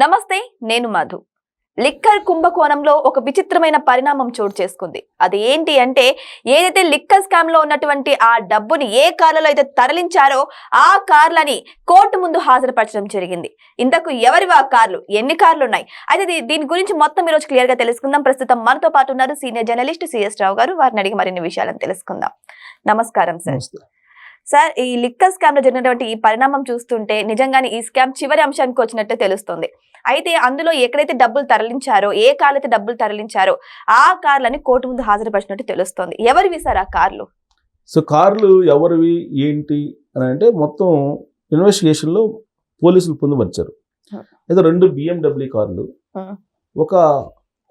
నమస్తే, నేను మధు. లిక్కర్ కుంభకోణంలో ఒక విచిత్రమైన పరిణామం చోటు చేసుకుంది. అది ఏంటి అంటే, ఏదైతే లిక్కర్ స్కామ్ లో ఉన్నటువంటి ఆ డబ్బుని ఏ కార్లలో అయితే తరలించారో ఆ కార్లని కోర్టు ముందు హాజరుపరచడం జరిగింది. ఇంతకు ఎవరివి ఆ కార్లు, ఎన్ని కార్లు ఉన్నాయి? అయితే దీని గురించి మొత్తం ఈరోజు క్లియర్ గా తెలుసుకుందాం. ప్రస్తుతం మనతో పాటు ఉన్నారు సీనియర్ జర్నలిస్ట్ సిఎస్ రావు గారు. వారిని అడిగి మరిన్ని విషయాలను తెలుసుకుందాం. నమస్కారం సార్. సార్, ఈ లిక్కర్ స్కామ్ లో జరిగినటువంటి ఈ పరిణామం చూస్తుంటే నిజంగానే ఈ స్కామ్ చివరి అంశానికి వచ్చినట్టే తెలుస్తుంది. అయితే అందులో ఎక్కడైతే డబ్బులు తరలించారో, ఏ కార్లు అయితే డబ్బులు తరలించారో ఆ కార్లని కోర్టు ముందు హాజరుపరిచినట్టు తెలుస్తోంది. ఎవరివి సార్ ఆ కార్లు? సో కార్లు ఎవరివి ఏంటి అని అంటే, మొత్తం ఇన్వెస్టిగేషన్ లో పోలీసులు పొందుపరిచారు. అయితే 2 BMW కార్లు, ఒక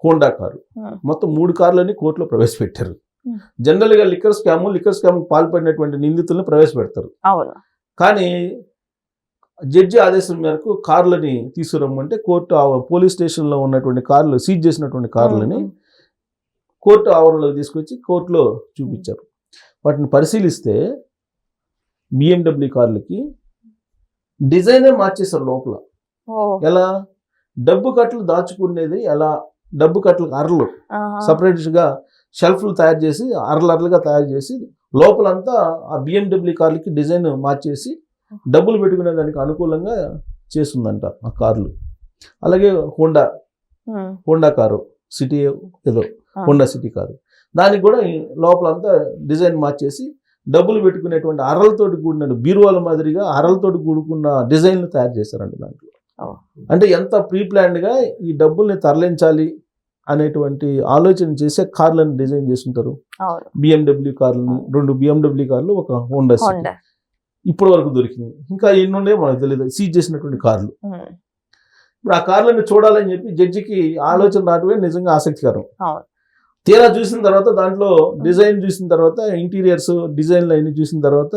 హోండా కారు, మొత్తం 3 కార్లని కోర్టులో ప్రవేశపెట్టారు. జనరల్ గా లిక్కర్ స్కామ్ పాల్పడినటువంటి నిందితులను ప్రవేశపెడతారు. కానీ జడ్జి ఆదేశం మేరకు కార్లని తీసుకురమ్మంటే కోర్టు పోలీస్ స్టేషన్ లో ఉన్నటువంటి కార్లు, సీజ్ చేసినటువంటి కార్లని కోర్టు ఆవరణలోకి తీసుకొచ్చి కోర్టులో చూపించారు. వాటిని పరిశీలిస్తే BMW కార్లకి డిజైనే మార్చేశారు. లోపల ఎలా డబ్బు కట్టలు దాచుకునేది, ఎలా డబ్బు కట్టలు అరలు సపరేట్ గా షెల్ఫ్లు తయారు చేసి అరలర్లుగా తయారు చేసి లోపలంతా ఆ BMW కార్లకి డిజైన్ మార్చేసి డబ్బులు పెట్టుకునే దానికి అనుకూలంగా చేస్తుందంట ఆ కార్లు. అలాగే హోండా కారు, సిటీ ఏదో హోండా సిటీ కారు, దానికి కూడా లోపలంతా డిజైన్ మార్చేసి డబ్బులు పెట్టుకునేటువంటి అరలతోటి కూడిన బీరువాల మాదిరిగా అరలతోటి కూడుకున్న డిజైన్లు తయారు చేశారంట దాంట్లో. అంటే ఎంత ప్రీ ప్లాన్డ్గా ఈ డబ్బుల్ని తరలించాలి అనేటువంటి ఆలోచన చేసే కార్లను డిజైన్ చేస్తుంటారు. BMW కార్లని, 2 BMW కార్లు, ఒక హోండా సిటీ ఇప్పటి వరకు దొరికినాయి. ఇంకా ఎన్నుండే మనకు తెలియదు సీజ్ చేసినటువంటి కార్లు. ఇప్పుడు ఆ కార్లను చూడాలని చెప్పి జడ్జికి ఆలోచన రావడమే నిజంగా ఆసక్తికరం. తీరా చూసిన తర్వాత, దాంట్లో డిజైన్ చూసిన తర్వాత, ఇంటీరియర్స్ డిజైన్లు అన్ని చూసిన తర్వాత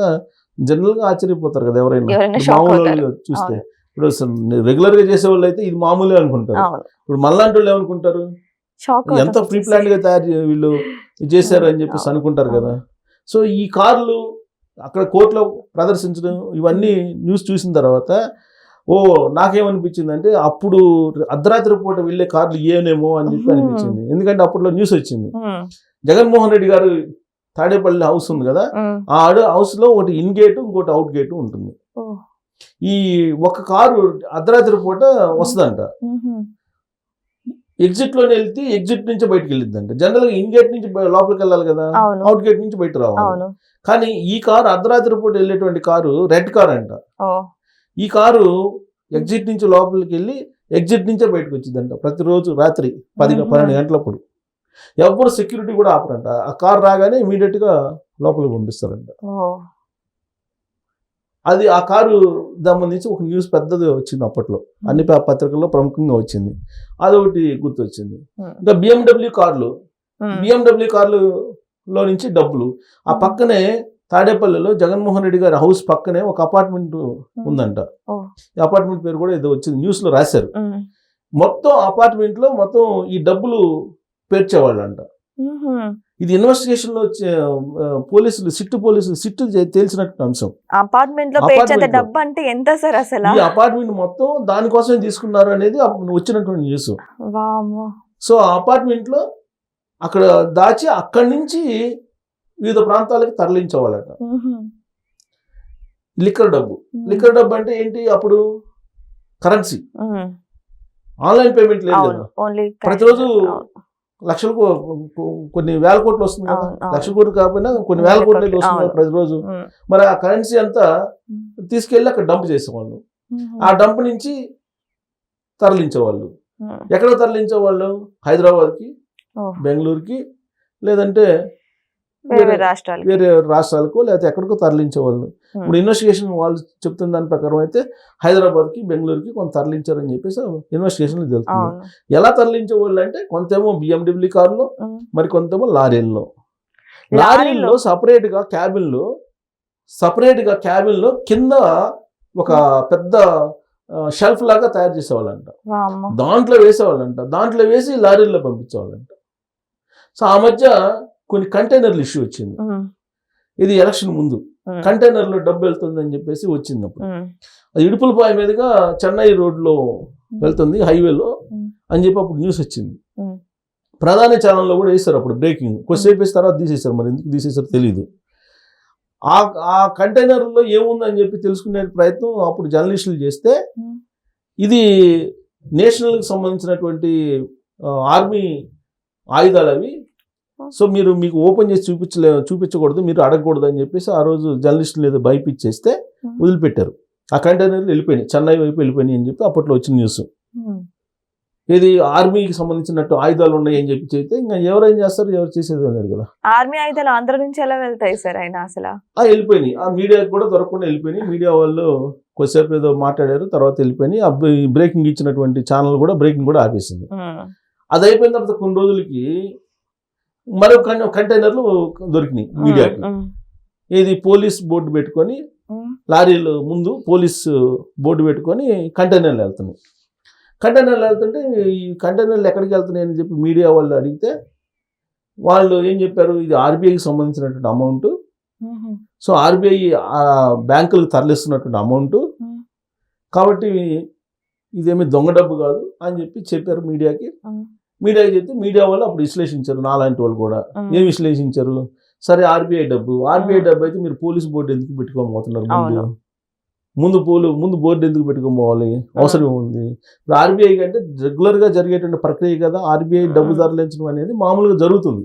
జనరల్ గా ఆశ్చర్యపోతారు కదా ఎవరైనా మామూలు చూస్తే. ఇప్పుడు రెగ్యులర్ గా చేసే వాళ్ళు అయితే ఇది మామూలే అనుకుంటారు. ఇప్పుడు మళ్ళాంటి వాళ్ళు ఏమనుకుంటారు, ఎంత ప్రీ ప్లాన్ గా వీళ్ళు చేశారు అని చెప్పేసి అనుకుంటారు కదా. సో ఈ కార్లు అక్కడ కోర్టులో ప్రదర్శించడం, ఇవన్నీ న్యూస్ చూసిన తర్వాత నాకేమనిపించింది అంటే, అప్పుడు అర్ధరాత్రి పూట వెళ్ళే కార్లు ఏనేమో అని చెప్పి అనిపించింది. ఎందుకంటే అప్పట్లో న్యూస్ వచ్చింది, జగన్మోహన్ రెడ్డి గారు తాడేపల్లి హౌస్ ఉంది కదా, ఆ హౌస్ లో ఒకటి ఇన్ గేటు, ఇంకోటి అవుట్ గేటు ఉంటుంది. ఈ ఒక కారు అర్ధరాత్రి పూట వస్తుందంట, ఎగ్జిట్ లోనే వెళ్తే ఎగ్జిట్ నుంచి బయటకు వెళ్ళిద్దంట. జనరల్ గా ఇన్ గేట్ నుంచి లోపలికి వెళ్ళాలి కదా, అవుట్ గేట్ నుంచి బయట రావాలి. కానీ ఈ కారు అర్ధరాత్రి పూట వెళ్ళేటువంటి కారు రెడ్ కార్ అంట. ఈ కారు ఎగ్జిట్ నుంచి లోపలికి వెళ్ళి ఎగ్జిట్ నుంచే బయటకు వచ్చిందంట ప్రతిరోజు రాత్రి 10-12 గంటలప్పుడు. ఎవరు సెక్యూరిటీ కూడా ఆపరంట. ఆ కారు రాగానే ఇమీడియట్ గా లోపలికి పంపిస్తారంట. అది ఆ కారు సంబంధించి ఒక న్యూస్ పెద్దది వచ్చింది అప్పట్లో, అన్ని పత్రికల్లో ప్రముఖంగా వచ్చింది. అదొకటి గుర్తొచ్చింది. ఇంకా BMW కార్లలో నుంచి డబ్బులు, ఆ పక్కనే తాడేపల్లిలో జగన్మోహన్ రెడ్డి గారి హౌస్ పక్కనే ఒక అపార్ట్మెంట్ ఉందంట. ఈ అపార్ట్మెంట్ పేరు కూడా ఏదో వచ్చింది, న్యూస్ లో రాశారు. మొత్తం అపార్ట్మెంట్ లో మొత్తం ఈ డబ్బులు పేర్చేవాళ్ళు అంట. ఇది ఇన్వెస్టిగేషన్ లో పోలీసులు సిట్టు తేల్చినట్టు అంశం. అపార్ట్మెంట్ లో పేర్చేంత డబ్బు అంటే ఎంత సార్ అసలు? ఈ అపార్ట్మెంట్ మొత్తం దానికోసమే తీసుకున్నారు అనేది వచ్చినటువంటి న్యూస్. సో ఆ అపార్ట్మెంట్ లో అక్కడ దాచి అక్కడి నుంచి వివిధ ప్రాంతాలకు తరలించేవాళ్ళట. లిక్కర్ డబ్బు అంటే ఏంటి, అప్పుడు కరెన్సీ, ఆన్లైన్ పేమెంట్ లేదు కదా. ప్రతిరోజు లక్షలకు కొన్ని వేల కోట్లు వస్తుంది కదా, లక్ష కోట్లు కాకపోయినా కొన్ని వేల కోట్లు వస్తుంది ప్రతిరోజు. మరి ఆ కరెన్సీ అంతా తీసుకెళ్ళి అక్కడ డంప్ చేసేవాళ్ళు. ఆ డంప్ నుంచి తరలించేవాళ్ళు. ఎక్కడ తరలించేవాళ్ళు? హైదరాబాద్కి, బెంగళూరుకి, లేదంటే వేరే రాష్ట్రాలకు, లేకపోతే ఎక్కడికో తరలించేవాళ్ళు. ఇప్పుడు ఇన్వెస్టిగేషన్ వాళ్ళు చెప్తున్న దాని ప్రకారం అయితే హైదరాబాద్కి, బెంగళూరుకి కొంత తరలించారని చెప్పేసి ఇన్వెస్టిగేషన్ తెలుస్తుంది. ఎలా తరలించేవాళ్ళు అంటే, కొంతేమో BMW కార్లో, మరి కొంతేమో లారీల్లో సపరేట్ గా క్యాబిన్ లో కింద ఒక పెద్ద షెల్ఫ్ లాగా తయారు చేసేవాళ్ళంట. దాంట్లో వేసేవాళ్ళంట, దాంట్లో వేసి లారీల్లో పంపించేవాళ్ళంట. సో ఆ మధ్య కొన్ని కంటైనర్లు ఇష్యూ వచ్చింది. ఇది ఎలక్షన్ ముందు కంటైనర్లో డబ్బు వెళ్తుందని చెప్పేసి వచ్చింది. అప్పుడు అది ఇడుపులపాయ మీదుగా చెన్నై రోడ్లో వెళ్తుంది హైవేలో అని చెప్పి అప్పుడు న్యూస్ వచ్చింది. ప్రధాన ఛానల్లో కూడా వేస్తారు అప్పుడు బ్రేకింగ్, కొద్దిసేపు వేసిన తర్వాత తీసేశారు, మరి ఎందుకు తీసేశారో తెలియదు. ఆ కంటైనర్లో ఏముందని చెప్పి తెలుసుకునే ప్రయత్నం అప్పుడు జర్నలిస్టులు చేస్తే ఇది నేషనల్కి సంబంధించినటువంటి ఆర్మీ ఆయుధాలు అవి, సో మీకు ఓపెన్ చేసి చూపించకూడదు, మీరు అడగకూడదు అని చెప్పేసి ఆ రోజు జర్నలిస్టులు ఏదో భయపిచ్చేస్తే వదిలిపెట్టారు. ఆ కంటైనర్లు వెళ్ళిపోయినాయి, చెన్నై వైపు వెళ్ళిపోయినాయి అని చెప్పి అప్పట్లో వచ్చిన న్యూస్. ఇది ఆర్మీకి సంబంధించినట్టు ఆయుధాలు ఉన్నాయి అని చెప్పి చెప్తే ఇంకా ఎవరేం చేస్తారు, ఎవరు చేసేది అన్నారు కదా. ఆర్మీ ఆయుధాలు ఆంధ్ర నుంచి ఎలా వెళ్తాయి సార్ ఆయన అసలు? వెళ్ళిపోయినాయి, ఆ మీడియాకి కూడా దొరకకుండా వెళ్ళిపోయినాయి. మీడియా వాళ్ళు కొద్దిసేపు ఏదో మాట్లాడారు, తర్వాత వెళ్ళిపోయినాయి. ఆ బ్రేకింగ్ ఇచ్చినటువంటి ఛానల్ కూడా బ్రేకింగ్ కూడా ఆపేసింది. అది అయిపోయిన తర్వాత కొన్ని రోజులకి మరో కంటైనర్లు దొరికినాయి మీడియాకి. ఇది పోలీస్ బోర్డు పెట్టుకొని, లారీలు ముందు పోలీస్ బోర్డు పెట్టుకొని కంటైనర్లు వెళ్తున్నాయి. కంటైనర్లు వెళ్తుంటే ఈ కంటైనర్లు ఎక్కడికి వెళ్తున్నాయి అని చెప్పి మీడియా వాళ్ళు అడిగితే వాళ్ళు ఏం చెప్పారు, ఇది ఆర్బీఐకి సంబంధించినటువంటి అమౌంట్, సో ఆర్బీఐ బ్యాంకులకు తరలిస్తున్నటువంటి అమౌంట్, కాబట్టి ఇదేమి దొంగ డబ్బు కాదు అని చెప్పారు మీడియాకి. మీడియాకి చెప్తే మీడియా వాళ్ళు అప్పుడు విశ్లేషించారు, నాలాంటి వాళ్ళు కూడా. ఏం విశ్లేషించారు, సరే ఆర్బీఐ డబ్బు అయితే మీరు పోలీస్ బోర్డు ఎందుకు పెట్టుకోబోతున్నారు, ముందు బోర్డు ఎందుకు పెట్టుకోవాలి, అవసరం ఉంది. ఇప్పుడు ఆర్బీఐ కంటే రెగ్యులర్గా జరిగేటువంటి ప్రక్రియ కదా ఆర్బీఐ డబ్బు తరలించడం అనేది, మామూలుగా జరుగుతుంది.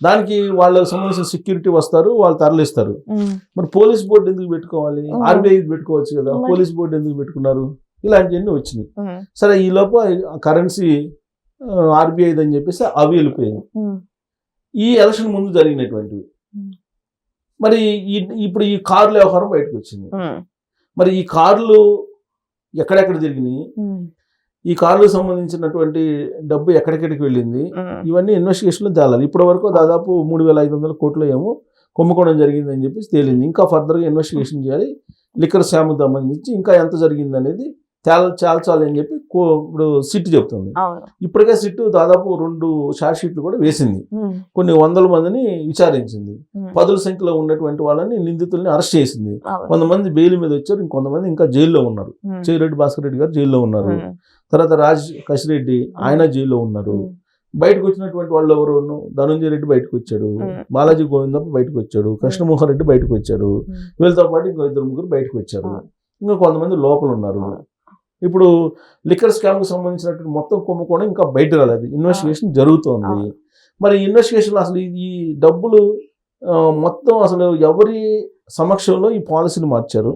దానికి వాళ్ళకి సంబంధించిన సెక్యూరిటీ వస్తారు, వాళ్ళు తరలిస్తారు. మరి పోలీస్ బోర్డు ఎందుకు పెట్టుకోవాలి, ఆర్బీఐ పెట్టుకోవచ్చు కదా, పోలీస్ బోర్డు ఎందుకు పెట్టుకున్నారు, ఇలాంటివన్నీ వచ్చినాయి. సరే ఈ లోపు కరెన్సీ ఆర్బీఐ అని చెప్పేసి అవి వెళ్ళిపోయాయి. ఈ ఎలక్షన్ ముందు జరిగినటువంటివి. మరి ఇప్పుడు ఈ కార్ల వ్యవహారం బయటకు వచ్చింది. మరి ఈ కార్లు ఎక్కడెక్కడ జరిగినాయి, ఈ కార్లకు సంబంధించినటువంటి డబ్బు ఎక్కడెక్కడికి వెళ్ళింది, ఇవన్నీ ఇన్వెస్టిగేషన్లో తేలాలి. ఇప్పటి వరకు దాదాపు 3,500 కోట్లు ఏమో కుంభకోణం జరిగిందని చెప్పేసి తేలింది. ఇంకా ఫర్దర్గా ఇన్వెస్టిగేషన్ చేయాలి. లిక్కర్ స్కామ్కి సంబంధించి ఇంకా ఎంత జరిగింది అనేది తేల్చాలి అని చెప్పి ఇప్పుడు సిట్ చెప్తుంది. ఇప్పటికే సిట్ దాదాపు 2 షార్ట్ షీట్లు కూడా వేసింది, కొన్ని 100 మందిని విచారించింది, 10ల సంఖ్యలో ఉన్నటువంటి వాళ్ళని నిందితుల్ని అరెస్ట్ చేసింది. కొంతమంది బెయిల్ మీద వచ్చారు, ఇంకొంతమంది ఇంకా జైల్లో ఉన్నారు. చెవిరెడ్డి భాస్కర్ రెడ్డి గారు జైల్లో ఉన్నారు, తర్వాత రాజ్ కసిరెడ్డి ఆయన జైల్లో ఉన్నారు. బయటకు వచ్చినటువంటి వాళ్ళు ఎవరు, ధనంజయ రెడ్డి బయటకు వచ్చాడు, బాలాజీ గోవిందప్ప బయటకు వచ్చాడు, కృష్ణమోహన్ రెడ్డి బయటకు వచ్చాడు, వీళ్ళతో పాటు ఇంకో 2-3 బయటకు వచ్చారు, ఇంకా కొంతమంది లోపల ఉన్నారు. ఇప్పుడు లిక్కర్ స్కామ్కి సంబంధించినటువంటి మొత్తం కుంభకోణం ఇంకా బయట రాలేదు, ఇన్వెస్టిగేషన్ జరుగుతోంది. మరి ఇన్వెస్టిగేషన్ అసలు ఈ డబ్బులు మొత్తం అసలు ఎవరి సమక్షంలో ఈ పాలసీని మార్చారు,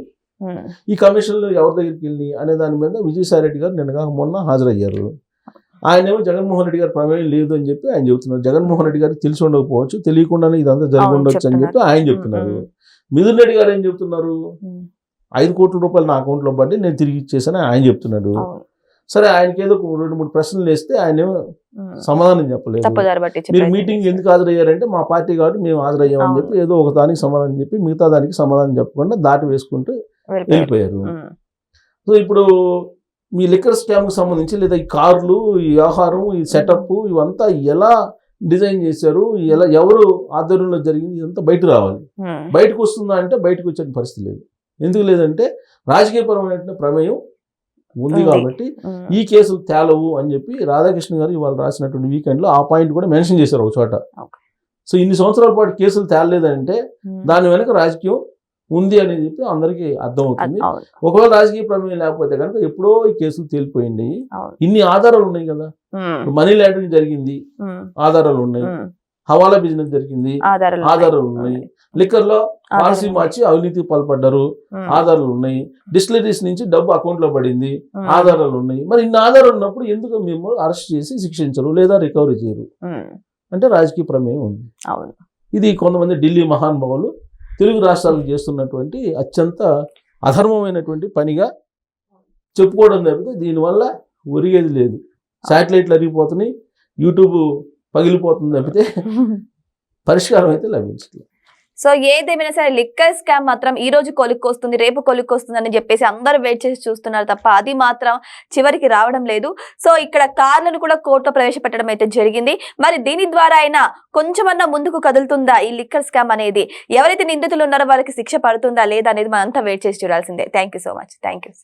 ఈ కమిషన్లు ఎవరి దగ్గరికి వెళ్ళి అనే దాని మీద విజయసాయి రెడ్డి గారు మొన్న హాజరయ్యారు. ఆయనేమో జగన్మోహన్ రెడ్డి గారి ప్రమేయం లేదు అని చెప్పి ఆయన చెబుతున్నారు. జగన్మోహన్ రెడ్డి గారికి తెలిసి ఉండకపోవచ్చు, తెలియకుండానే ఇదంతా జరిగి ఉండొచ్చు అని చెప్పి ఆయన చెప్తున్నారు. మిథున్ రెడ్డి గారు ఏం చెప్తున్నారు, 5 కోట్ల రూపాయలు నా అకౌంట్లో పడి నేను తిరిగి ఇచ్చేసాను ఆయన చెప్తున్నాడు. సరే ఆయనకి ఏదో 2-3 ప్రశ్నలు వేస్తే ఆయన సమాధానం చెప్పలేదు. మీరు మీటింగ్ ఎందుకు హాజరయ్యారంటే మా పార్టీ కాబట్టి మేము హాజరయ్యామని చెప్పి ఏదో ఒక దానికి సమాధానం చెప్పి మిగతా దానికి సమాధానం చెప్పకుండా దాటి వేసుకుంటూ వెళ్ళిపోయారు. సో ఇప్పుడు మీ లిక్కర్ స్కామ్కి సంబంధించి లేదా ఈ కార్లు, ఈ వ్యవహారం, ఈ సెటప్ ఇవంతా ఎలా డిజైన్ చేశారు, ఎవరు ఆధ్వర్యంలో జరిగింది, ఇదంతా బయట రావాలి. బయటకు వస్తుందా అంటే బయటకు వచ్చే పరిస్థితి లేదు. ఎందుకు లేదంటే రాజకీయపరమైన ప్రమేయం ఉంది కాబట్టి ఈ కేసులు తేలవు అని చెప్పి రాధాకృష్ణ గారు ఇవాళ రాసినటువంటి వీకెండ్లో ఆ పాయింట్ కూడా మెన్షన్ చేశారు ఒక చోట. సో ఇన్ని సంవత్సరాల పాటు కేసులు తేలలేదంటే దాని వెనక రాజకీయం ఉంది అని చెప్పి అందరికీ అర్థమవుతుంది. ఒకవేళ రాజకీయ ప్రమేయం లేకపోతే కనుక ఎప్పుడో ఈ కేసులు తేలిపోయింది. ఇన్ని ఆధారాలు ఉన్నాయి కదా, మనీ లాండరింగ్ జరిగింది ఆధారాలు ఉన్నాయి, హవాలా బిజినెస్ జరిగింది ఆధారాలు ఉన్నాయి, లిక్కర్ లో పాలసీ మార్చి అవినీతికి పాల్పడ్డారు ఆధారాలు ఉన్నాయి, డిస్టిలరీస్ నుంచి డబ్బు అకౌంట్ లో పడింది ఆధారాలు ఉన్నాయి. మరి ఇన్ని ఆధారాలు ఉన్నప్పుడు ఎందుకు మేము అరెస్ట్ చేసి శిక్షించరు లేదా రికవరీ చేయరు అంటే రాజకీయ ప్రమేయం ఉంది. ఇది కొంతమంది ఢిల్లీ మహానుభావులు తెలుగు రాష్ట్రాలకు చేస్తున్నటువంటి అత్యంత అధర్మమైనటువంటి పనిగా చెప్పుకోవడం తప్పితే దీనివల్ల ఒరిగేది లేదు. శాటిలైట్లు అరిగిపోతున్నాయి, యూట్యూబ్ పగిలిపోతుంది తప్పితే పరిష్కారం అయితే లభించలేదు. సో ఏదేమైనా సరే లిక్కర్ స్కామ్ మాత్రం ఈ రోజు కొలిక్కొస్తుంది, రేపు కొలిక్కొస్తుంది అని చెప్పేసి అందరూ వెయిట్ చేసి చూస్తున్నారు తప్ప అది మాత్రం చివరికి రావడం లేదు. సో ఇక్కడ కార్లను కూడా కోర్టులో ప్రవేశపెట్టడం అయితే జరిగింది. మరి దీని ద్వారా అయినా కొంచెమన్నా ముందుకు కదులుతుందా ఈ లిక్కర్ స్కామ్ అనేది, ఎవరైతే నిందితులు ఉన్నారో వారికి శిక్ష పడుతుందా లేదా అనేది మనంతా వెయిట్ చేసి చూడాల్సిందే. Thank you so much. Thank you.